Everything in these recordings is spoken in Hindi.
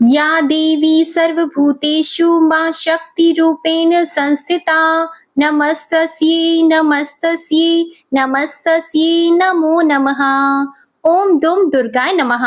या देवी सर्वभूतेषु मां शक्तिरूपेण संस्थिता नमस्तस्यै नमस्तस्यै नमस्तस्यै नमो नमः। ओम दुम दुर्गाय नमः।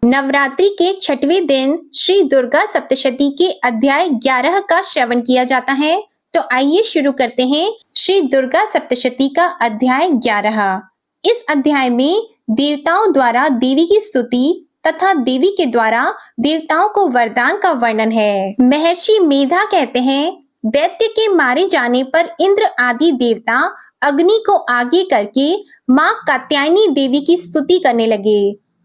नवरात्रि के छठवें दिन श्री दुर्गा सप्तशती के अध्याय 11 का श्रवण किया जाता है। तो आइए शुरू करते हैं श्री दुर्गा सप्तशती का अध्याय 11। इस अध्याय में देवताओं द्वारा देवी की स्तुति तथा देवी के द्वारा देवताओं को वरदान का वर्णन है। महर्षि मेधा कहते हैं, दैत्य के मारे जाने पर इंद्र आदि देवता अग्नि को आगे करके मां कात्यायनी देवी की स्तुति करने लगे।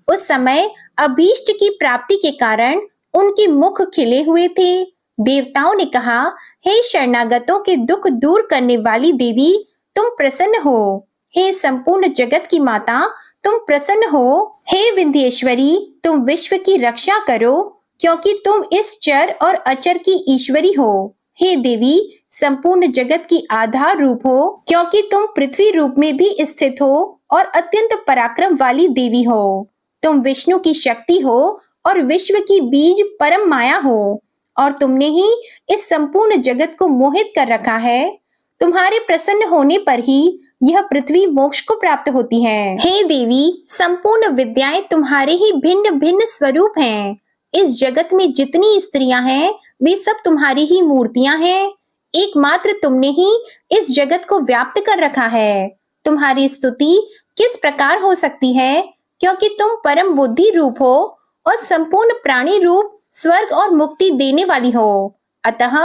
उस समय अभीष्ट की प्राप्ति के कारण उनके मुख खिले हुए थे। देवताओं ने कहा, हे शरणागतों के दुख दूर करने वाली देवी, तुम प्रसन्न हो। हे संपूर्ण जगत की माता, तुम प्रसन्न हो। हे विंध्येश्वरी, तुम विश्व की रक्षा करो, क्योंकि तुम इस चर और अचर की ईश्वरी हो। हे देवी, संपूर्ण जगत की आधार रूप हो, क्योंकि तुम पृथ्वी रूप में भी स्थित हो और अत्यंत पराक्रम वाली देवी हो। तुम विष्णु की शक्ति हो और विश्व की बीज परम माया हो, और तुमने ही इस संपूर्ण जगत को मोहित कर रखा है। तुम्हारे प्रसन्न होने पर ही यह पृथ्वी मोक्ष को प्राप्त होती है। हे देवी, संपूर्ण विद्याएं तुम्हारे ही भिन्न भिन्न स्वरूप हैं। इस जगत में जितनी स्त्रियां हैं, वे सब तुम्हारी ही मूर्तियां हैं। एकमात्र तुमने ही इस जगत को व्याप्त कर रखा है। तुम्हारी स्तुति किस प्रकार हो सकती है, क्योंकि तुम परम बुद्धि रूप हो और संपूर्ण प्राणी रूप स्वर्ग और मुक्ति देने वाली हो। अतः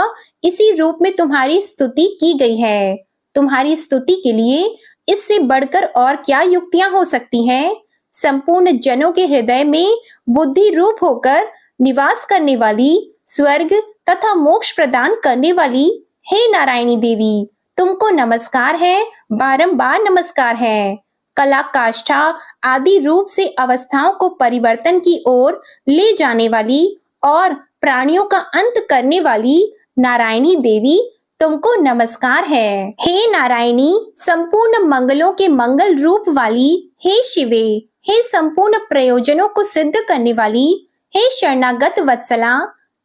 इसी रूप में तुम्हारी स्तुति की गई है। तुम्हारी स्तुति के लिए इससे बढ़कर और क्या युक्तियां हो सकती हैं? संपूर्ण जनों के हृदय में बुद्धि रूप होकर निवास करने वाली, स्वर्ग तथा मोक्ष प्रदान करने वाली, हे नारायणी देवी, तुमको नमस्कार है, बारंबार नमस्कार है। कला काष्ठा आदि रूप से अवस्थाओं को परिवर्तन की ओर ले जाने वाली और प्राणियों का अंत करने वाली नारायणी देवी, तुमको नमस्कार है। हे नारायणी, संपूर्ण मंगलों के मंगल रूप वाली, हे शिवे, हे संपूर्ण प्रयोजनों को सिद्ध करने वाली, हे शरणागत वत्सला,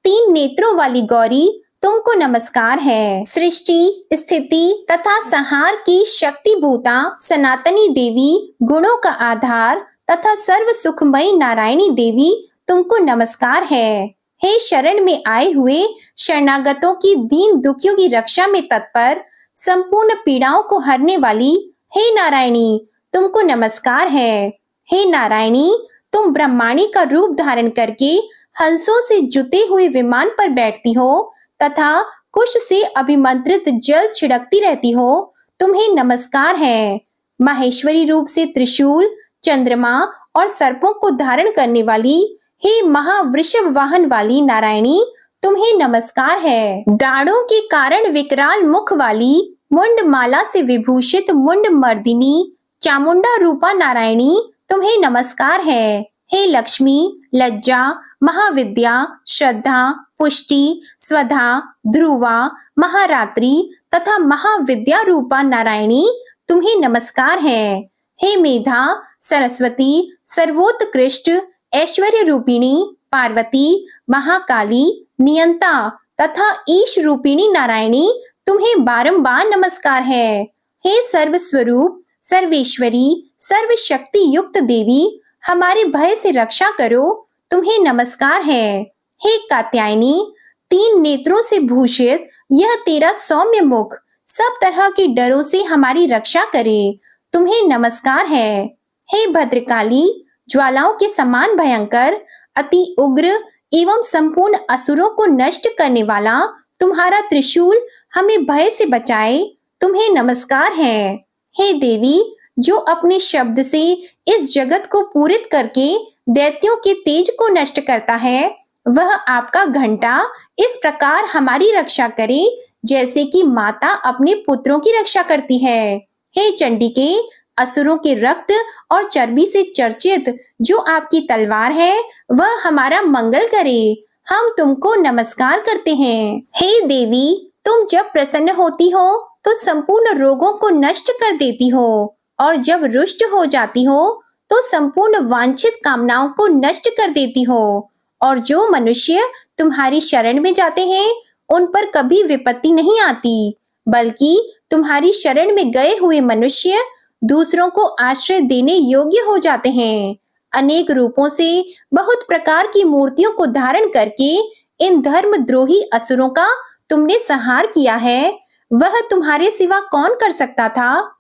3 नेत्रों वाली गौरी, तुमको नमस्कार है। सृष्टि, स्थिति तथा संहार की शक्ति भूता सनातनी देवी, गुणों का आधार तथा सर्व सुखमयी नारायणी देवी, तुमको नमस्कार है। हे शरण में आए हुए शरणागतों की दीन दुखियों की रक्षा में तत्पर, संपूर्ण पीड़ाओं को हरने वाली, हे नारायणी, तुमको नमस्कार है। हे नारायणी, तुम ब्रह्माणी का रूप धारण करके हंसों से जुते हुए विमान पर बैठती हो तथा कुश से अभिमंत्रित जल छिड़कती रहती हो, तुम्हें नमस्कार है। माहेश्वरी रूप से त्रिशूल, चंद्रमा और सर्पों को धारण करने वाली, हे महावृषभ वाहन वाली नारायणी, तुम्हें नमस्कार है। दाढ़ों के कारण विकराल मुख वाली, मुंड माला से विभूषित मुंड मर्दिनी, चामुंडा रूपा नारायणी, तुम्हें नमस्कार है। हे लक्ष्मी, लज्जा, महाविद्या, श्रद्धा, पुष्टि, स्वधा, ध्रुवा, महारात्रि तथा महाविद्या रूपा नारायणी, तुम्हें नमस्कार है। हे मेधा, सरस्वती, सर्वोत्कृष्ट, ऐश्वर्य रूपिणी, पार्वती, महाकाली, नियंता तथा ईश रूपिणी नारायणी, तुम्हें बारंबार नमस्कार है। हे सर्वस्वरूप, सर्वेश्वरी, सर्वशक्ति युक्त देवी, हमारे भय से रक्षा करो, तुम्हें नमस्कार है। हे कात्यायनी, 3 नेत्रों से भूषित यह तेरा सौम्य मुख सब तरह के डरों से हमारी रक्षा करे, तुम्हें नमस्कार है। हे भद्रकाली, ज्वालाओं के समान भयंकर, अति उग्र एवं संपूर्ण असुरों को नष्ट करने वाला तुम्हारा त्रिशूल हमें भय से बचाए, तुम्हें नमस्कार है। हे देवी, जो अपने शब्द से इस जगत को पूरित करके दैत्यों के तेज को नष्ट करता है, वह आपका घंटा इस प्रकार हमारी रक्षा करे जैसे कि माता अपने पुत्रों की रक्षा करती है। हे चंडिके, असुरों के रक्त और चर्बी से चर्चित जो आपकी तलवार है, वह हमारा मंगल करे, हम तुमको नमस्कार करते हैं। हे देवी, तुम जब प्रसन्न होती हो तो संपूर्ण रोगों को नष्ट कर देती हो, और जब रुष्ट हो जाती हो तो संपूर्ण वांछित कामनाओं को नष्ट कर देती हो, और जो मनुष्य तुम्हारी शरण में जाते हैं उन पर कभी विपत्ति नहीं आती, बल्कि तुम्हारी शरण में गए हुए मनुष्य दूसरों को आश्रय देने योग्य हो जाते हैं। अनेक रूपों से बहुत प्रकार की मूर्तियों को धारण करके इन धर्मद्रोही असुरों का तुमने संहार किया है। वह तुम्हारे सिवा कौन कर सकता था?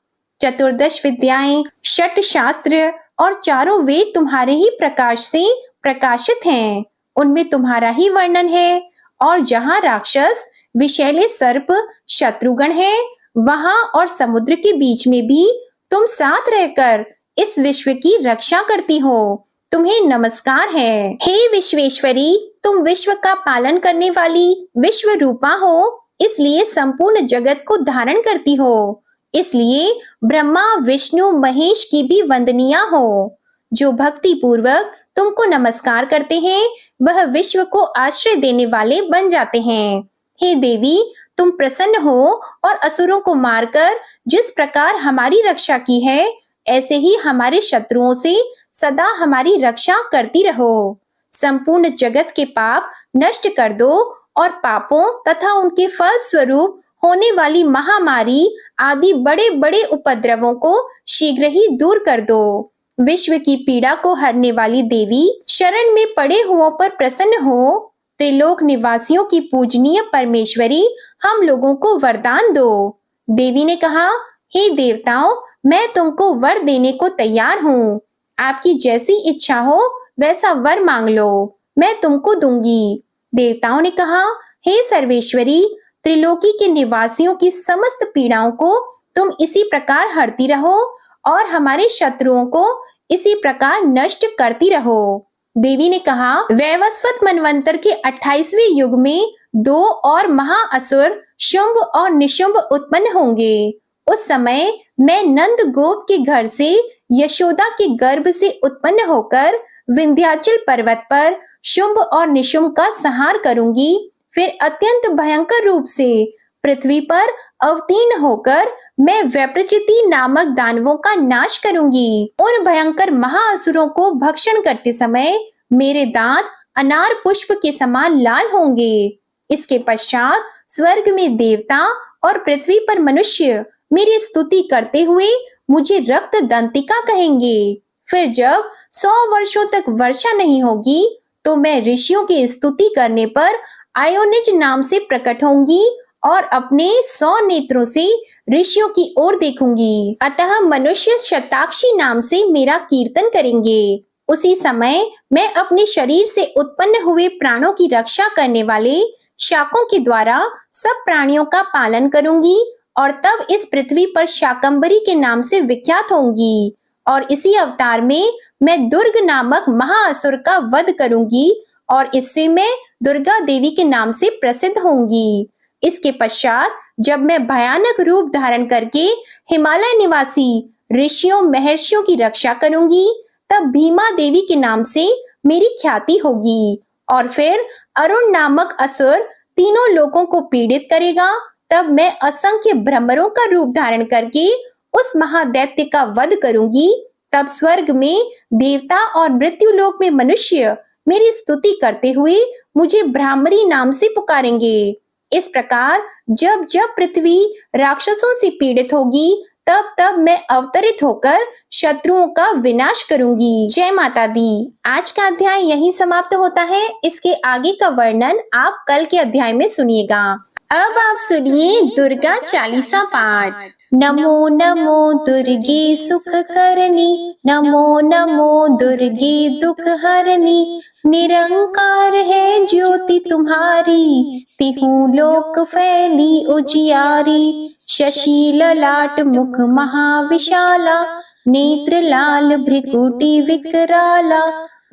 चतुर्दश विद्याएं, षट शास्त्र और चारों वेद तुम्हारे ही प्रकाश से प्रकाशित हैं। उनमें तुम्हारा ही वर्णन है। और जहाँ राक्षस, विषैले सर्प, शत्रुगण है, वहां और समुद्र के बीच में भी तुम साथ रहकर इस विश्व की रक्षा करती हो। तुम्हें नमस्कार है। हे विश्वेश्वरी, तुम विश्व का पालन करने वाली विश्व रूपा हो, इसलिए संपूर्ण जगत को धारण करती हो। इसलिए ब्रह्मा, विष्णु, महेश की भी वंदनीय हो। जो भक्ति पूर्वक तुमको नमस्कार करते हैं वह विश्व को आश्रय देने वाले बन जाते हैं। हे देवी, तुम प्रसन्न हो और असुरों को मारकर जिस प्रकार हमारी रक्षा की है, ऐसे ही हमारे शत्रुओं से सदा हमारी रक्षा करती रहो। संपूर्ण जगत के पाप नष्ट कर दो और पापों तथा उनके फल स्वरूप होने वाली महामारी आदि बड़े बड़े उपद्रवों को शीघ्र ही दूर कर दो। विश्व की पीड़ा को हरने वाली देवी, शरण में पड़े हुओं पर प्रसन्न हो। त्रिलोक निवासियों की पूजनीय परमेश्वरी, हम लोगों को वरदान दो। देवी ने कहा, हे देवताओं, मैं तुमको वर देने को तैयार हूँ। आपकी जैसी इच्छा हो वैसा वर मांग लो, मैं तुमको दूंगी। देवताओं ने कहा, हे सर्वेश्वरी, त्रिलोकी के निवासियों की समस्त पीड़ाओं को तुम इसी प्रकार हरती रहो और हमारे शत्रुओं को इसी प्रकार नष्ट करती रहो। देवी ने कहा, वैवस्वत मनवंतर के 28वें युग में 2 और महाअसुर शुंभ और निशुंभ उत्पन्न होंगे। उस समय मैं नंद गोप के घर से यशोदा के गर्भ से उत्पन्न होकर विंध्याचल पर्वत पर शुंभ और निशुंभ का संहार करूंगी। फिर अत्यंत भयंकर रूप से पृथ्वी पर अवतीर्ण होकर मैं वैप्रचिति नामक दानवों का नाश करूंगी। उन भयंकर महाअसुरों को भक्षण करते समय मेरे दांत अनार पुष्प के समान लाल होंगे। इसके पश्चात स्वर्ग में देवता और पृथ्वी पर मनुष्य मेरी स्तुति करते हुए मुझे रक्त दंतिका कहेंगे। फिर जब 100 वर्षों तक वर्षा नहीं होगी तो मैं ऋषियों की स्तुति करने पर आयोनिज नाम से प्रकट होंगी और अपने 100 नेत्रों से ऋषियों की ओर देखूंगी। अतः मनुष्य शताक्षी नाम से मेरा कीर्तन करेंगे। उसी समय मैं अपने शरीर से उत्पन्न हुए प्राणों की रक्षा करने वाले शाकों के द्वारा सब प्राणियों का पालन करूंगी और तब इस पृथ्वी पर शाकंभरी के नाम से विख्यात होंगी। और इसी अवतार में मैं दुर्ग नामक महाअसुर का वध करूंगी और इससे मैं दुर्गा देवी के नाम से प्रसिद्ध होंगी। इसके पश्चात जब मैं भयानक रूप धारण करके हिमालय निवासी ऋषियों महर्षियों की रक्षा करूंगी, तब भीमा देवी के नाम से मेरी ख्याति होगी। और फिर अरुण नामक असुर तीनों लोगों को पीड़ित करेगा। तब मैं असंख्य भ्रमरों का रूप धारण करके उस महादैत्य का वध करूंगी। तब स्वर्ग में देवता और मृत्यु लोक में मनुष्य मेरी स्तुति करते हुए मुझे ब्राह्मरी नाम से पुकारेंगे। इस प्रकार जब जब पृथ्वी राक्षसों से पीड़ित होगी तब तब मैं अवतरित होकर शत्रुओं का विनाश करूंगी। जय माता दी। आज का अध्याय यहीं समाप्त होता है। इसके आगे का वर्णन आप कल के अध्याय में सुनिएगा। अब आप सुनिए दुर्गा चालीसा पाठ। नमो नमो दुर्गे सुख करनी, नमो नमो दुर्गे दुख हरनी। निरंकार है ज्योति तुम्हारी, तिहु लोक फैली उजियारी। शशि ललाट मुख महाविशाला, नेत्र लाल भ्रिकुटी विकराला।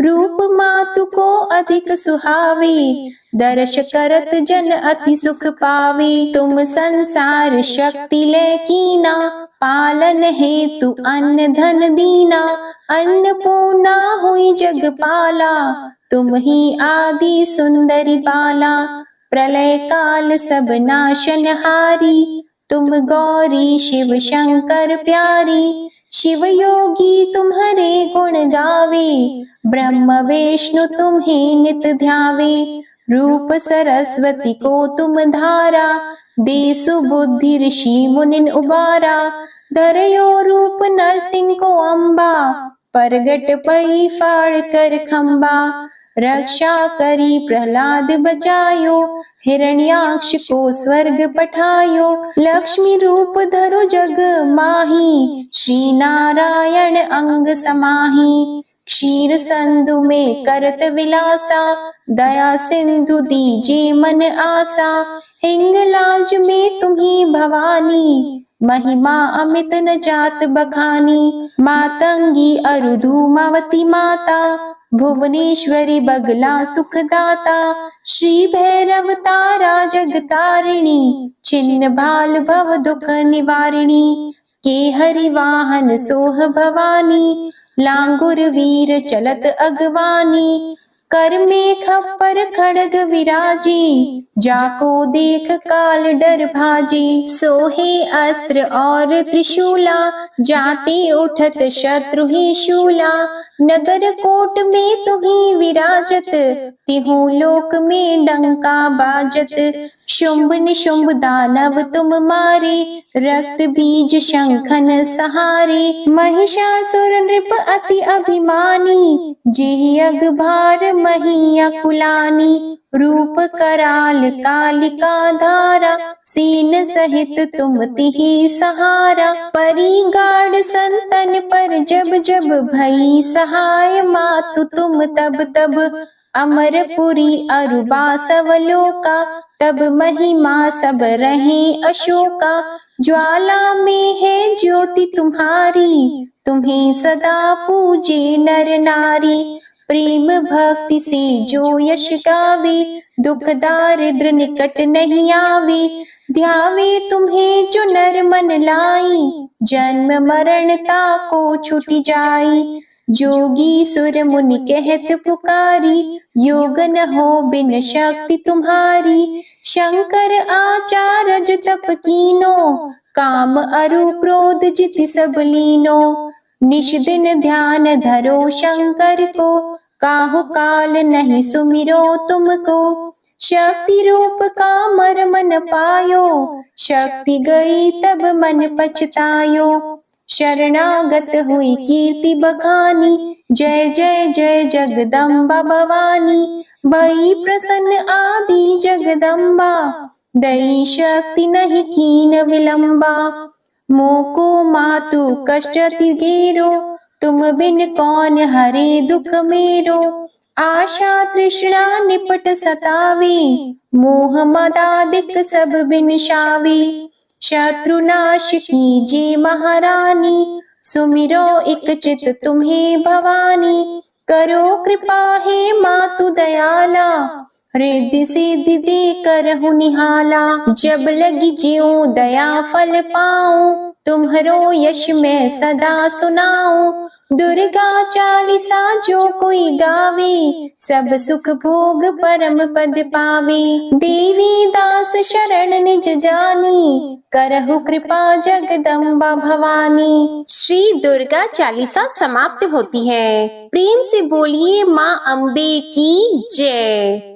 रूप मातु को अधिक सुहावे, दर्श करत जन अति सुख पावे। तुम संसार शक्ति ले कीना, पालन हेतु अन्न धन दीना। अन्नपूर्णा हुई जगपाला, तुम ही आदि सुंदरी बाला। प्रलय काल सब नाशनहारी, तुम गौरी शिव शंकर प्यारी। शिव योगी तुम्हारे गुण गावे, ब्रह्म विष्णु तुम्हें नित ध्यावे। रूप सरस्वती को तुम धारा, दे सुबुद्धि ऋषि मुनिन उबारा। धरयो रूप नरसिंह को अम्बा, परगट पई फाड़ कर खम्बा। रक्षा करी प्रहलाद बचायो, हिरण्याक्ष को स्वर्ग पठायो। लक्ष्मी रूप धरो जग माही, श्री नारायण अंग समाही। क्षीर संधु में करत विलासा, दया सिंधु दीजे मन आसा। हिंगलाज में तुम्ही भवानी, महिमा अमित न जात बखानी। मातंगी अरु धूमावती माता, भुवनेश्वरी बगला सुखदाता। श्री भैरव तारा जगतारिणी, छिन्न भाल भव दुख निवारिणी। के हरि वाहन सोह भवानी, लांगुर वीर चलत अगवानी। कर में खप्पर खड़ग विराजी, जाको देख काल डर भाजी। सोहे अस्त्र और त्रिशूला, जाते उठत शत्रु ही शूला। नगर कोट में तुम्ही विराजत, तिहु लोक में डंका बाजत। शुंभ निशुंभ दानव तुम मारे, रक्त बीज शंखन सहारे। महिषासुर नृप अति अभिमानी, जेहि अगभार मही अकुलानी। रूप कराल कालिका धारा, सीन सहित तुम तिहि सहारा। परी गाढ़ संतन पर जब जब भई सहाय, मातु तुम तब तब। अमरपुरी अरुबा सवलोका, तब महिमा सब रहे अशोका। ज्वाला में है ज्योति तुम्हारी, तुम्हें सदा पूजे नर नारी। प्रेम भक्ति से जो यश गावे, दुख दारिद्र निकट नहीं आवे। ध्यावे तुम्हें जो नर मन लाई, जन्म मरणता को छुट जाई। जोगी सुर मुनि कहत पुकारी, योग न हो बिन शक्ति तुम्हारी। शंकर आचार्य तप कीनो, काम अरु क्रोध जित सब लीनो। निश दिन ध्यान धरो शंकर को, काहु काल नहीं सुमिरो तुमको। शक्ति रूप का मर मन पायो, शक्ति गई तब मन पछतायो। शरणागत हुई कीर्ति बखानी, जय जय जय जगदम्बा भवानी। भई प्रसन्न आदि जगदम्बा, दई शक्ति नहीं कीन विलंबा। मोको मातु कष्ट अति घेरो, तुम बिन कौन हरे दुख मेरो। आशा तृष्णा निपट सतावे, मोह मदादिक सब बिनशावे। शत्रुनाश कीजे महारानी, सुमिरो एक चित तुम्हें भवानी। करो कृपा हे मातु दयाला, रिद्धि सिद्धि दे करहु निहाला। जब लगी ज्यों दया फल पाऊं, तुम्हरो यश मैं सदा सुनाऊं। दुर्गा चालीसा जो कोई गावे, सब सुख भोग परम पद पावे। देवी दास शरण निज जानी, करहु कृपा जगदम्बा भवानी। श्री दुर्गा चालीसा समाप्त होती है। प्रेम से बोलिए माँ अम्बे की जय।